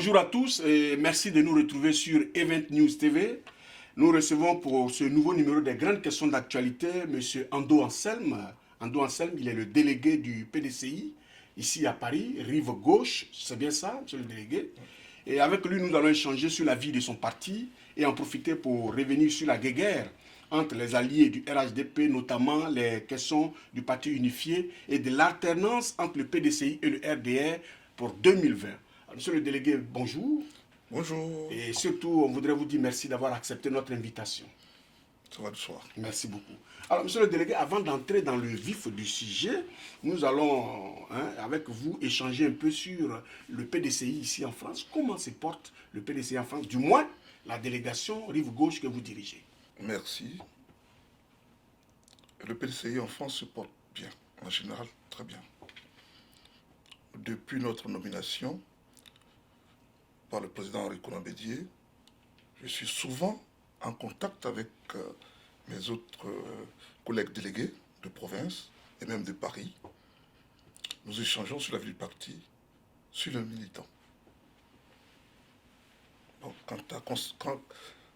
Bonjour à tous et merci de nous retrouver sur Event News TV. Nous recevons pour ce nouveau numéro des grandes questions d'actualité M. Ando Anselme. Ando Anselme, il est le délégué du PDCI ici à Paris, rive gauche, c'est bien ça, monsieur le délégué. Et avec lui, nous allons échanger sur la vie de son parti et en profiter pour revenir sur la guéguerre entre les alliés du RHDP, notamment les questions du parti unifié et de l'alternance entre le PDCI et le RDR pour 2020. Alors, monsieur le délégué, bonjour. Bonjour. Et surtout, on voudrait vous dire merci d'avoir accepté notre invitation. Ça va de soi. Merci beaucoup. Alors, monsieur le délégué, avant d'entrer dans le vif du sujet, nous allons, avec vous, échanger un peu sur le PDCI ici en France. Comment se porte le PDCI en France, du moins la délégation rive gauche que vous dirigez? Merci. Le PDCI en France se porte bien, en général très bien. Depuis notre nomination par le président Henri Konan Bédié, je suis souvent en contact avec mes autres collègues délégués de province et même de Paris. Nous échangeons sur la vie du parti, sur le militant. Donc,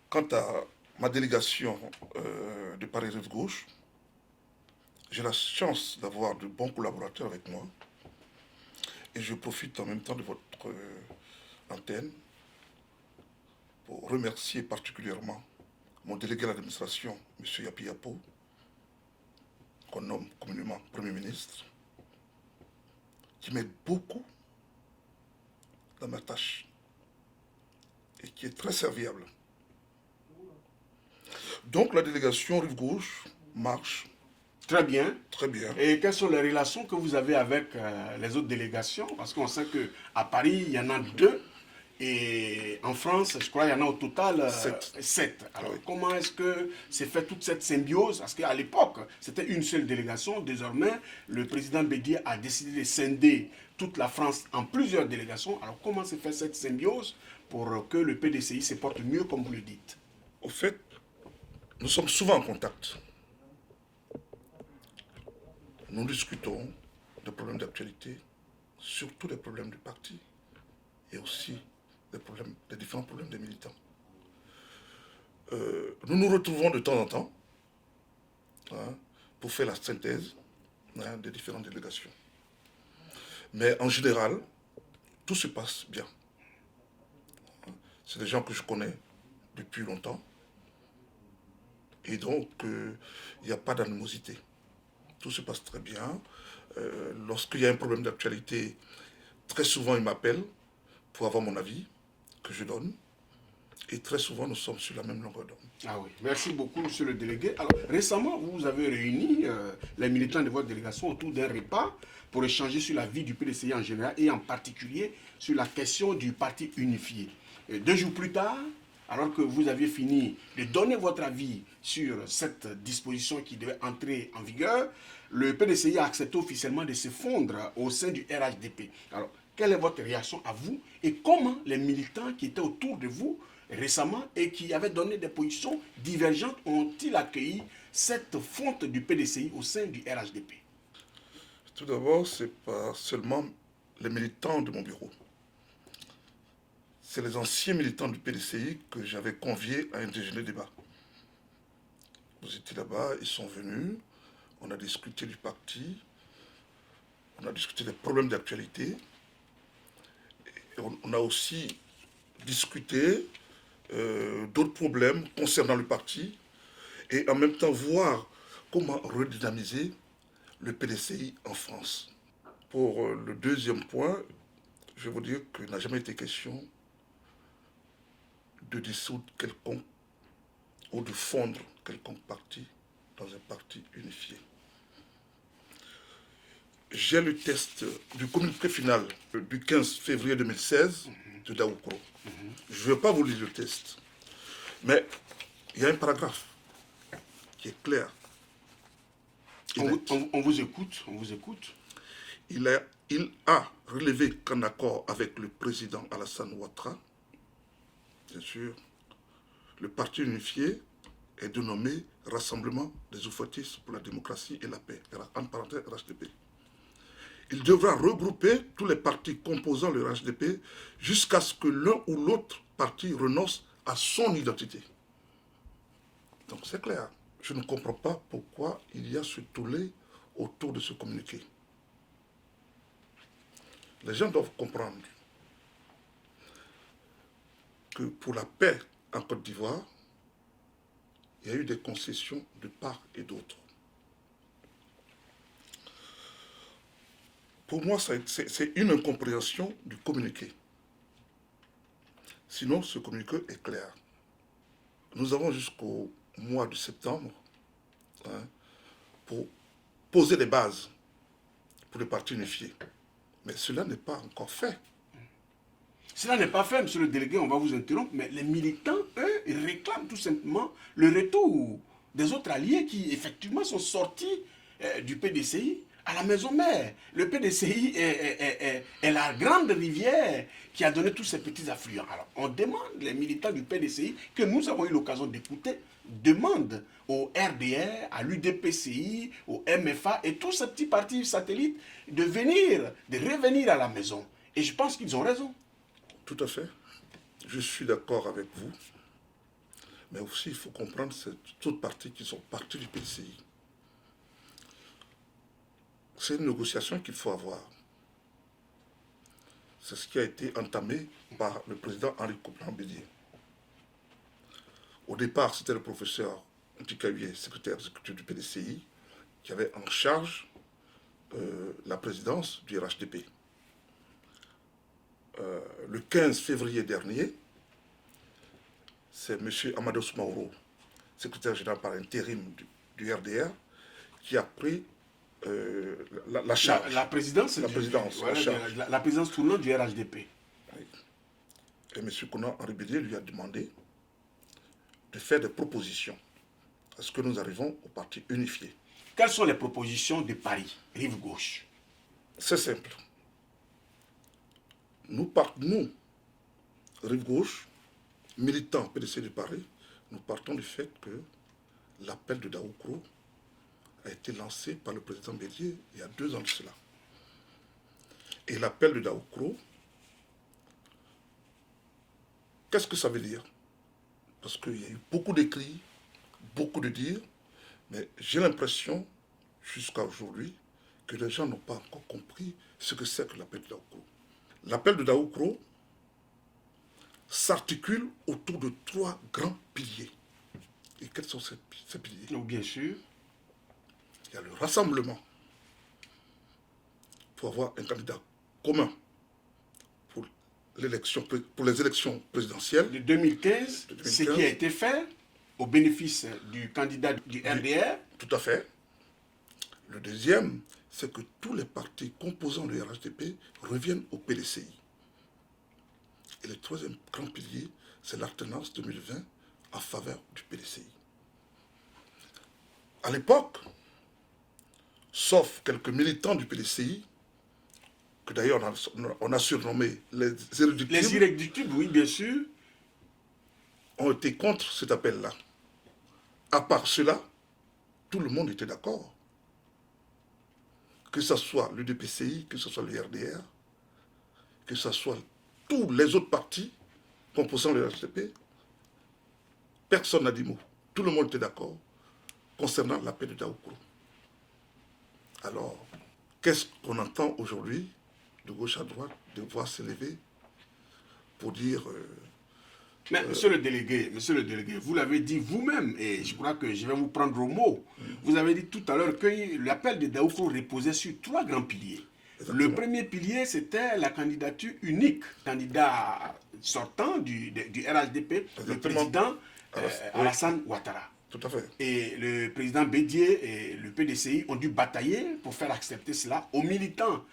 quant à ma délégation de Paris-Rive Gauche, j'ai la chance d'avoir de bons collaborateurs avec moi et je profite en même temps de votre antenne pour remercier particulièrement mon délégué à l'administration, M. Yapi Yapo, qu'on nomme communément Premier ministre, qui m'aide beaucoup dans ma tâche et qui est très serviable. Donc la délégation Rive Gauche marche. Très bien. Très bien. Et quelles sont les relations que vous avez avec les autres délégations? Parce qu'on sait qu'à Paris, il y en a 2. Et en France, je crois qu'il y en a au total 7. Alors, oui. Comment est-ce que s'est fait toute cette symbiose? Parce qu'à l'époque, c'était une seule délégation. Désormais, le président Bédié a décidé de scinder toute la France en plusieurs délégations. Alors, comment s'est fait cette symbiose pour que le PDCI se porte mieux, comme vous le dites? Au fait, nous sommes souvent en contact. Nous discutons des problèmes d'actualité, surtout des problèmes du parti et aussi des différents problèmes des militants. Nous nous retrouvons de temps en temps pour faire la synthèse des différentes délégations. Mais en général, tout se passe bien. C'est des gens que je connais depuis longtemps et donc il n'y a pas d'animosité. Tout se passe très bien. Lorsqu'il y a un problème d'actualité, très souvent ils m'appellent pour avoir mon avis, que je donne. Et très souvent, nous sommes sur la même longueur d'onde. Ah oui, merci beaucoup, monsieur le délégué. Alors, récemment, vous avez réuni les militants de votre délégation autour d'un repas pour échanger sur la vie du PDCI en général et en particulier sur la question du parti unifié. Et 2 jours plus tard, alors que vous aviez fini de donner votre avis sur cette disposition qui devait entrer en vigueur, le PDCI a accepté officiellement de se fondre au sein du RHDP. Alors, quelle est votre réaction à vous et comment les militants qui étaient autour de vous récemment et qui avaient donné des positions divergentes ont-ils accueilli cette fonte du PDCI au sein du RHDP? Tout d'abord, ce n'est pas seulement les militants de mon bureau. C'est les anciens militants du PDCI que j'avais conviés à un déjeuner débat. Vous étiez là-bas, ils sont venus, on a discuté du parti, on a discuté des problèmes d'actualité. On a aussi discuté d'autres problèmes concernant le parti et en même temps voir comment redynamiser le PDCI en France. Pour le deuxième point, je vais vous dire qu'il n'a jamais été question de dissoudre quelconque ou de fondre quelconque parti dans un parti unifié. J'ai le test du communiqué final du 15 février 2016 de Daoukro. Je ne vais pas vous lire le test, mais il y a un paragraphe qui est clair. On vous écoute, on vous écoute. Il a relevé qu'en accord avec le président Alassane Ouattara, bien sûr, le parti unifié est dénommé Rassemblement des Oufouettistes pour la démocratie et la paix, en parenthèse RHDP. il devra regrouper tous les partis composant le RHDP jusqu'à ce que l'un ou l'autre parti renonce à son identité. Donc c'est clair. Je ne comprends pas pourquoi il y a ce tollé autour de ce communiqué. Les gens doivent comprendre que pour la paix en Côte d'Ivoire, il y a eu des concessions de part et d'autre. Pour moi, c'est une incompréhension du communiqué. Sinon, ce communiqué est clair. Nous avons jusqu'au mois de septembre pour poser les bases pour les partis unifiés. Mais cela n'est pas encore fait. Cela n'est pas fait, monsieur le délégué, on va vous interrompre, mais les militants, eux, ils réclament tout simplement le retour des autres alliés qui, effectivement, sont sortis du PDCI à la maison mère. Le PDCI est la grande rivière qui a donné tous ces petits affluents. Alors, on demande, les militants du PDCI, que nous avons eu l'occasion d'écouter, demandent au RDR, à l'UDPCI, au MFA et tous ces petits partis satellites de revenir à la maison. Et je pense qu'ils ont raison. Tout à fait. Je suis d'accord avec vous. Mais aussi, il faut comprendre ces autres partis qui sont partis du PDCI. C'est une négociation qu'il faut avoir. C'est ce qui a été entamé par le président Henri Couplan-Bédier. Au départ, c'était le professeur Ntikaye, secrétaire exécutif du PDCI, qui avait en charge la présidence du RHDP. Le 15 février dernier, c'est M. Amados Mauro, secrétaire général par intérim du RDR, qui a pris la charge. La présidence, la présidence tournante du RHDP. Oui. Et M. Konan Henri Bédier lui a demandé de faire des propositions à ce que nous arrivons au parti unifié. Quelles sont les propositions de Paris, rive gauche? C'est simple. Nous, rive gauche, militants PDC de Paris, nous partons du fait que l'appel de Daoukro a été lancé par le président Bédier il y a 2 ans de cela. Et l'appel de Daoukro, qu'est-ce que ça veut dire? Parce qu'il y a eu beaucoup d'écrits, beaucoup de dires, mais j'ai l'impression, jusqu'à aujourd'hui, que les gens n'ont pas encore compris ce que c'est que l'appel de Daoukro. L'appel de Daoukro s'articule autour de 3 grands piliers. Et quels sont ces piliers? Donc, bien sûr. Il y a le rassemblement pour avoir un candidat commun pour les élections présidentielles. De 2015, ce qui a été fait au bénéfice du candidat du RDR. Tout à fait. Le deuxième, c'est que tous les partis composant le RHDP reviennent au PDCI. Et le troisième grand pilier, c'est l'alternance 2020 en faveur du PDCI. À l'époque, sauf quelques militants du PDCI, que d'ailleurs on a surnommé les irréductibles. Les irréductibles, oui, bien sûr. Ont été contre cet appel-là. À part cela, tout le monde était d'accord. Que ce soit l'UDPCI, que ce soit le RDR, que ce soit tous les autres partis composant le RHDP, personne n'a dit mot. Tout le monde était d'accord concernant l'appel de Daoukro. Alors, qu'est-ce qu'on entend aujourd'hui, de gauche à droite, de voir s'élever pour dire... Mais monsieur le délégué, vous l'avez dit vous-même, et je crois que je vais vous prendre au mot. Vous avez dit tout à l'heure que l'appel de Daoukro reposait sur 3 grands piliers. Exactement. Le premier pilier, c'était la candidature unique, candidat sortant du RHDP, exactement. Le président Alassane Ouattara. Tout à fait. Et le président Bédier et le PDCI ont dû batailler pour faire accepter cela aux militants.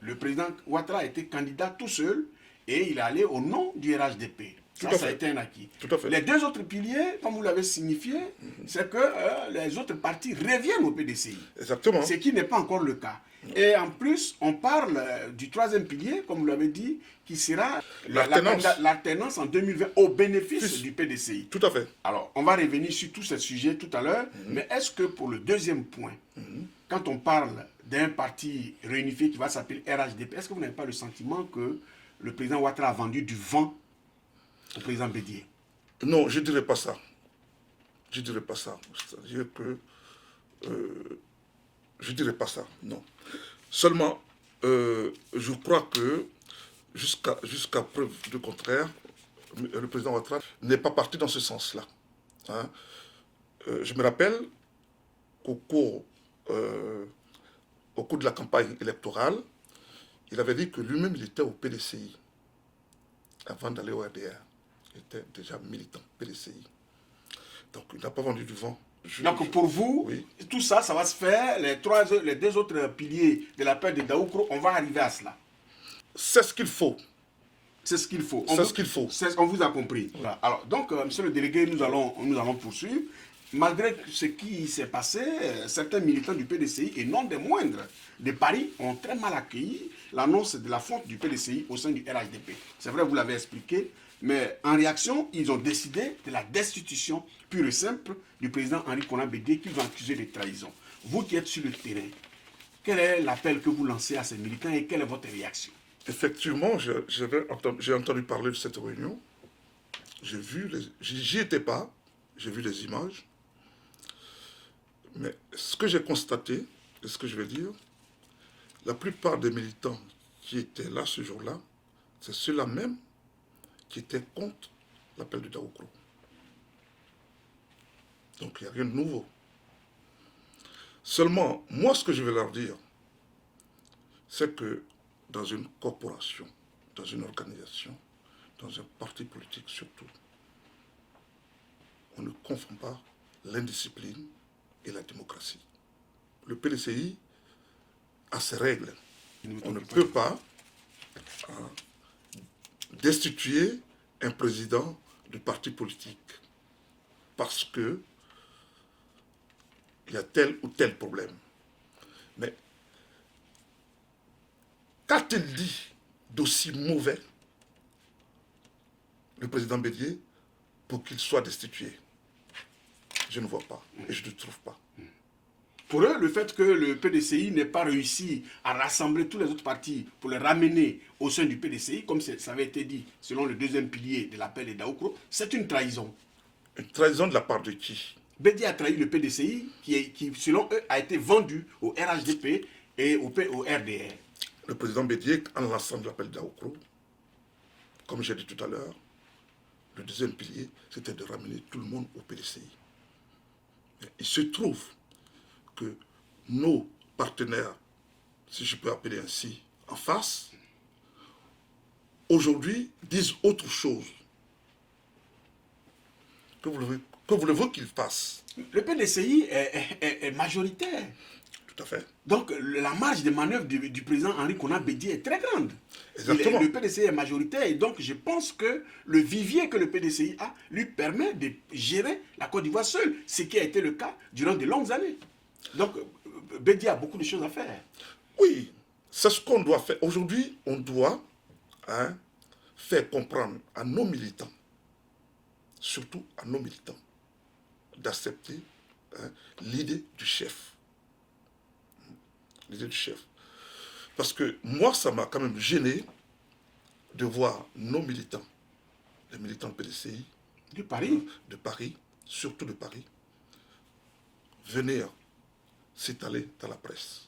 Le président Ouattara a été candidat tout seul et il est allé au nom du RHDP. Ça a été un acquis. Tout à fait. Les 2 autres piliers, comme vous l'avez signifié, c'est que les autres partis reviennent au PDCI. Exactement. Ce qui n'est pas encore le cas. Et en plus, on parle du 3e pilier, comme vous l'avez dit, qui sera l'alternance en 2020 au bénéfice du PDCI. Tout à fait. Alors, on va revenir sur tous ces sujets tout à l'heure, mais est-ce que pour le 2e point, quand on parle d'un parti réunifié qui va s'appeler RHDP, est-ce que vous n'avez pas le sentiment que le président Ouattara a vendu du vent au président Bédié? Non, je ne dirais pas ça. Je ne dirais pas ça. C'est-à-dire que... je ne dirais pas ça, non. Seulement, je crois que jusqu'à preuve du contraire, le président Ouattara n'est pas parti dans ce sens-là. Hein. Je me rappelle qu'au cours de la campagne électorale, il avait dit que lui-même, il était au PDCI avant d'aller au RDR. Il était déjà militant PDCI. Donc, il n'a pas vendu du vent. Donc, pour vous, oui, tout ça, ça va se faire. Les deux autres piliers de l'appel de Daoukro, on va arriver à cela. C'est ce qu'il faut. C'est ce qu'il faut. C'est ce qu'il faut. On vous a compris. Voilà. Alors, donc, monsieur le délégué, nous allons poursuivre. Malgré ce qui s'est passé, certains militants du PDCI, et non des moindres, de Paris, ont très mal accueilli l'annonce de la fonte du PDCI au sein du RHDP. C'est vrai, vous l'avez expliqué, mais en réaction, ils ont décidé de la destitution pure et simple du président Henri Konan Bédié, qu'ils ont accusé de trahison. Vous qui êtes sur le terrain, quel est l'appel que vous lancez à ces militants et quelle est votre réaction? Effectivement, j'ai entendu parler de cette réunion. J'y étais pas, j'ai vu les images. Mais ce que j'ai constaté, et ce que je vais dire, la plupart des militants qui étaient là ce jour-là, c'est ceux-là même qui étaient contre l'appel de Daoukro. Donc il n'y a rien de nouveau. Seulement, moi ce que je vais leur dire, c'est que dans une corporation, dans une organisation, dans un parti politique surtout, on ne confond pas l'indiscipline et la démocratie. Le PDCI a ses règles. On ne peut pas destituer un président du parti politique parce que il y a tel ou tel problème. Mais qu'a-t-il dit d'aussi mauvais, le président Bédié, pour qu'il soit destitué? Je ne vois pas et je ne trouve pas. Pour eux, le fait que le PDCI n'ait pas réussi à rassembler tous les autres partis pour les ramener au sein du PDCI, comme ça avait été dit selon le deuxième pilier de l'appel de Daoukro, c'est une trahison. Une trahison de la part de qui? Bédié a trahi le PDCI qui, selon eux, a été vendu au RHDP et au RDR. Le président Bédié, en lançant l'appel de Daoukro, comme j'ai dit tout à l'heure, le deuxième pilier, c'était de ramener tout le monde au PDCI. Il se trouve que nos partenaires, si je peux appeler ainsi, en face, aujourd'hui, disent autre chose. Que voulez-vous qu'ils fassent? Le PDCI est majoritaire. Tout à fait. Donc, la marge de manœuvre du président Henri Konan Bédié est très grande. Exactement. Le PDCI est majoritaire et donc je pense que le vivier que le PDCI a lui permet de gérer la Côte d'Ivoire seule, ce qui a été le cas durant de longues années. Donc, Bédié a beaucoup de choses à faire. Oui, c'est ce qu'on doit faire. Aujourd'hui, on doit faire comprendre à nos militants, surtout à nos militants, d'accepter l'idée du chef. L'idée du chef. Parce que moi, ça m'a quand même gêné de voir nos militants, les militants de PDCI, de Paris, surtout de Paris, venir s'étaler dans la presse.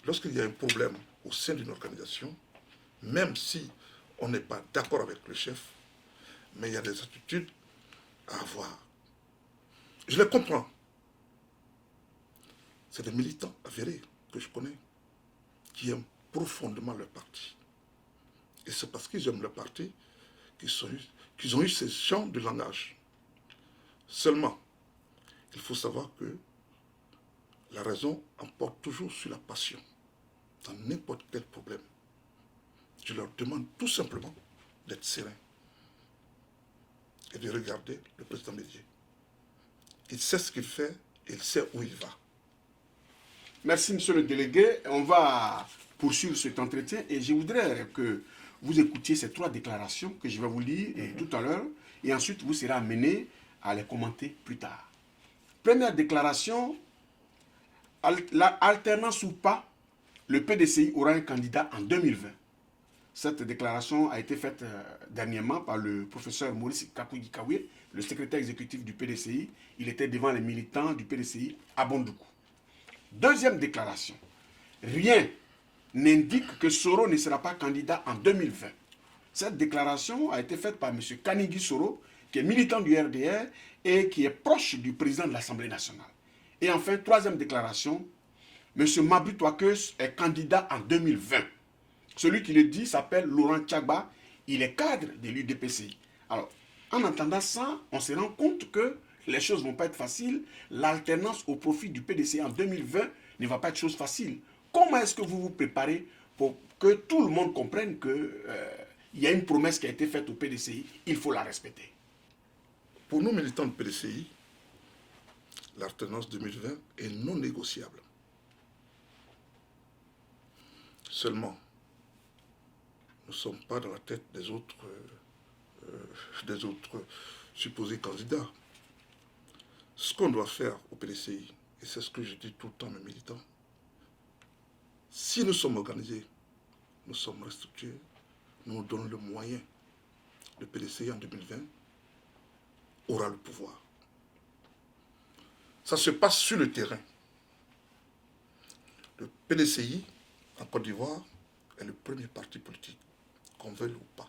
Lorsqu'il y a un problème au sein d'une organisation, même si on n'est pas d'accord avec le chef, mais il y a des attitudes à avoir. Je les comprends. C'est des militants avérés que je connais, qui aiment profondément leur parti. Et c'est parce qu'ils aiment leur parti qu'ils ont eu ces champs de langage. Seulement, il faut savoir que la raison emporte toujours sur la passion, dans n'importe quel problème. Je leur demande tout simplement d'être sereins et de regarder le président Bédié. Il sait ce qu'il fait et il sait où il va. Merci, monsieur le délégué. On va poursuivre cet entretien et je voudrais que vous écoutiez ces trois déclarations que je vais vous lire tout à l'heure et ensuite vous serez amené à les commenter plus tard. Première déclaration, alternance ou pas, le PDCI aura un candidat en 2020. Cette déclaration a été faite dernièrement par le professeur Maurice Kakoui-Kawe, le secrétaire exécutif du PDCI. Il était devant les militants du PDCI à Bondoukou. Deuxième déclaration. Rien n'indique que Soro ne sera pas candidat en 2020. Cette déclaration a été faite par M. Kanigui Soro, qui est militant du RDR et qui est proche du président de l'Assemblée nationale. Et enfin, troisième déclaration, M. Mabu Touakeus est candidat en 2020. Celui qui le dit s'appelle Laurent Tchagba, il est cadre de l'UDPCI. Alors, en entendant ça, on se rend compte que les choses ne vont pas être faciles. L'alternance au profit du PDCI en 2020 ne va pas être chose facile. Comment est-ce que vous vous préparez pour que tout le monde comprenne qu'il y a une promesse qui a été faite au PDCI, il faut la respecter? Pour nous, militants du PDCI, l'alternance 2020 est non négociable. Seulement, nous ne sommes pas dans la tête des autres supposés candidats. Ce qu'on doit faire au PDCI, et c'est ce que je dis tout le temps à mes militants, si nous sommes organisés, nous sommes restructurés, nous nous donnons le moyen, le PDCI en 2020 aura le pouvoir. Ça se passe sur le terrain. Le PDCI, en Côte d'Ivoire, est le premier parti politique, qu'on veuille ou pas.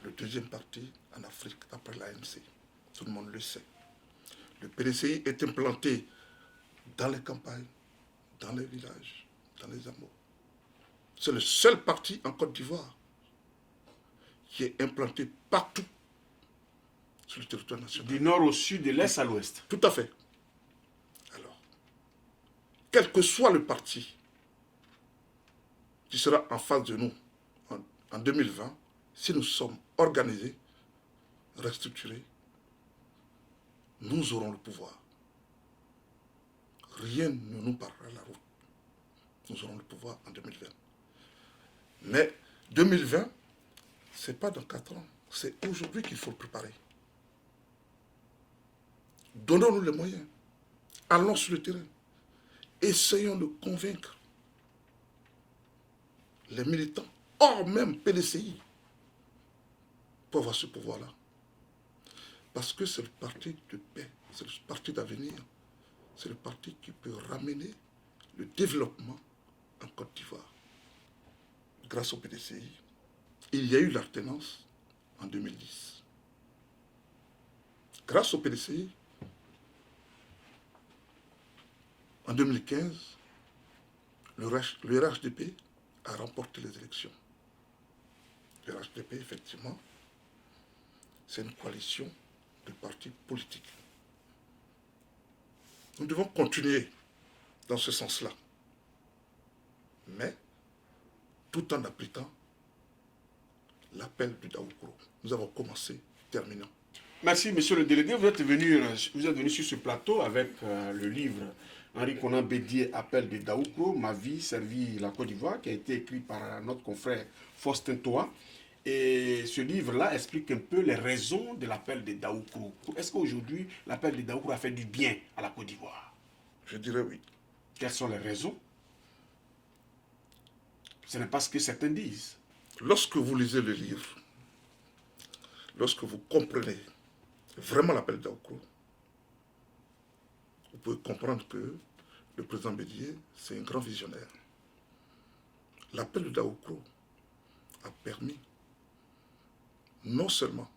Le deuxième parti en Afrique, après l'ANC. Tout le monde le sait. Le PDCI est implanté dans les campagnes, dans les villages, dans les hameaux. C'est le seul parti en Côte d'Ivoire qui est implanté partout sur le territoire national. Du nord au sud, de l'est à l'ouest. Tout à fait. Alors, quel que soit le parti qui sera en face de nous en 2020, si nous sommes organisés, restructurés, nous aurons le pouvoir. Rien ne nous barrera la route. Nous aurons le pouvoir en 2020. Mais 2020, ce n'est pas dans 4 ans. C'est aujourd'hui qu'il faut le préparer. Donnons-nous les moyens. Allons sur le terrain. Essayons de convaincre les militants, hors même PDCI, pour avoir ce pouvoir-là. Parce que c'est le parti de paix, c'est le parti d'avenir, c'est le parti qui peut ramener le développement en Côte d'Ivoire. Grâce au PDCI, il y a eu l'alternance en 2010. Grâce au PDCI, en 2015, le RHDP a remporté les élections. Le RHDP, effectivement, c'est une coalition de partis politiques. Nous devons continuer dans ce sens-là, mais tout en appliquant l'appel du Daoukro. Nous avons commencé, terminons. Merci, monsieur le délégué. Vous êtes venu sur ce plateau avec le livre Henri Konan Bédié, Appel de Daoukro, Ma vie, servie la Côte d'Ivoire, qui a été écrit par notre confrère Faustin Toa. Et ce livre-là explique un peu les raisons de l'appel de Daoukro. Est-ce qu'aujourd'hui, l'appel de Daoukro a fait du bien à la Côte d'Ivoire? Je dirais oui. Quelles sont les raisons? Ce n'est pas ce que certains disent. Lorsque vous lisez le livre, lorsque vous comprenez vraiment l'appel de Daoukro, vous pouvez comprendre que le président Bédié, c'est un grand visionnaire. L'appel de Daoukro a permis non seulement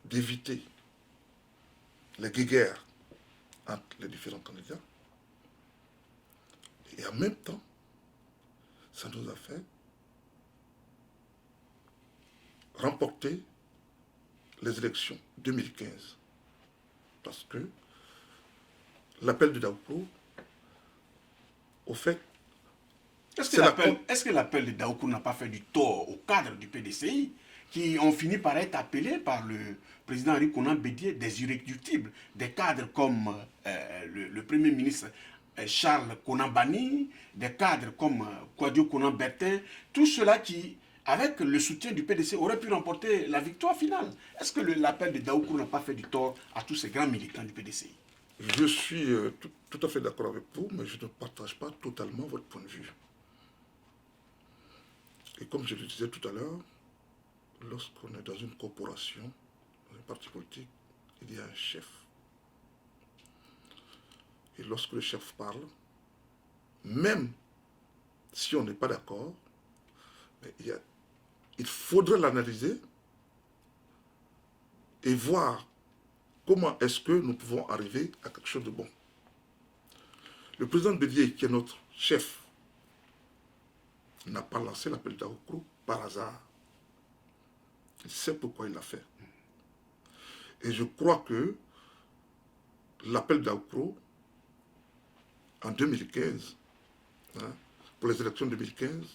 d'éviter les guéguerres entre les différents candidats, et en même temps, ça nous a fait remporter les élections 2015. Parce que l'appel de Daoukro, au fait, est-ce que l'appel de Daoukro n'a pas fait du tort aux cadres du PDCI qui ont fini par être appelés par le président Henri Konan Bédié des irréductibles, des cadres comme le premier ministre Charles Konan Bani, des cadres comme Kouadio Konan Bertin, tous ceux-là qui, avec le soutien du PDC, auraient pu remporter la victoire finale. Est-ce que l'appel de Daoukro n'a pas fait du tort à tous ces grands militants du PDCI? Je suis tout à fait d'accord avec vous, mais je ne partage pas totalement votre point de vue. Et comme je le disais tout à l'heure, lorsqu'on est dans une corporation, dans un parti politique, il y a un chef. Et lorsque le chef parle, même si on n'est pas d'accord, il faudrait l'analyser et voir comment est-ce que nous pouvons arriver à quelque chose de bon. Le président Bédié, qui est notre chef, n'a pas lancé l'appel d'Aoukro par hasard. Il sait pourquoi il l'a fait. Et je crois que l'appel d'Aoukro, en 2015, pour les élections de 2015,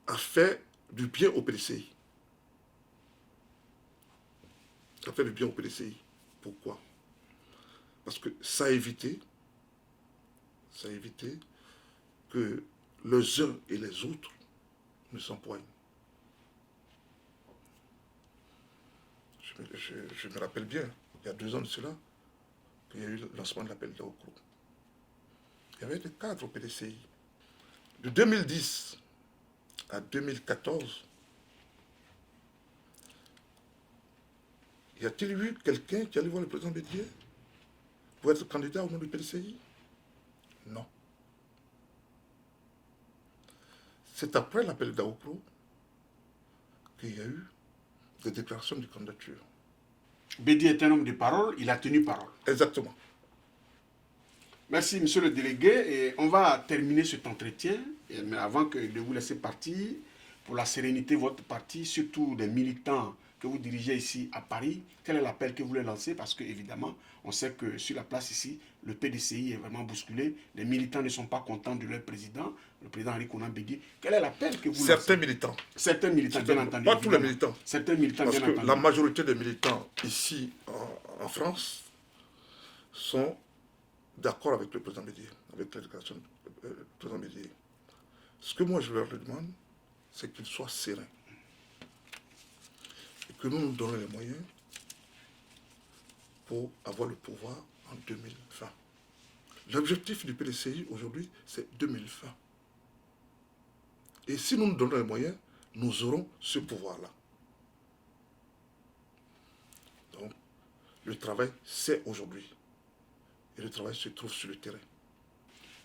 a fait du bien au PDCI. Ça fait du bien au PDCI. Pourquoi? Parce que ça a évité que les uns et les autres ne s'empoignent. Je me rappelle bien, il y a 2 ans de cela, qu'il y a eu le lancement de l'appel d'Aoukro. Il y avait des cadres au PDCI. De 2010 à 2014, y a-t-il eu quelqu'un qui allait voir le président Bédié pour être candidat au nom du PDCI? Non. C'est après l'appel d'Aoukro qu'il y a eu des déclarations de candidature. Bédié est un homme de parole, il a tenu parole. Exactement. Merci, monsieur le délégué. Et on va terminer cet entretien, mais avant de vous laisser partir, pour la sérénité de votre parti, surtout des militants que vous dirigez ici à Paris, quel est l'appel que vous voulez lancer? Parce que, évidemment, on sait que sur la place ici, le PDCI est vraiment bousculé. Les militants ne sont pas contents de leur président, le président Henri Konan Bédié. Quel est l'appel que vous lancez? Certains militants. Certains militants, bien entendu. Pas tous les militants. Certains militants, parce bien que entendu. la majorité des militants ici en France sont d'accord avec le président Bédié, avec la déclaration du président Bédié. Ce que moi je leur demande, c'est qu'ils soient sereins. Et que nous nous donnions les moyens pour avoir le pouvoir en 2020. L'objectif du PDCI aujourd'hui, c'est 2020. Et si nous nous donnons les moyens, nous aurons ce pouvoir-là. Donc, le travail, c'est aujourd'hui. Et le travail se trouve sur le terrain.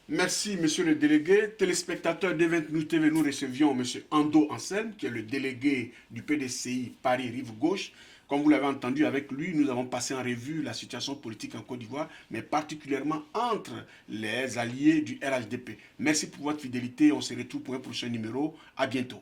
Merci, monsieur le délégué. Téléspectateurs d'Event TV, nous recevions monsieur Ando Anselme, qui est le délégué du PDCI Paris-Rive-Gauche. Comme vous l'avez entendu, avec lui, nous avons passé en revue la situation politique en Côte d'Ivoire, mais particulièrement entre les alliés du RHDP. Merci pour votre fidélité. On se retrouve pour un prochain numéro. À bientôt.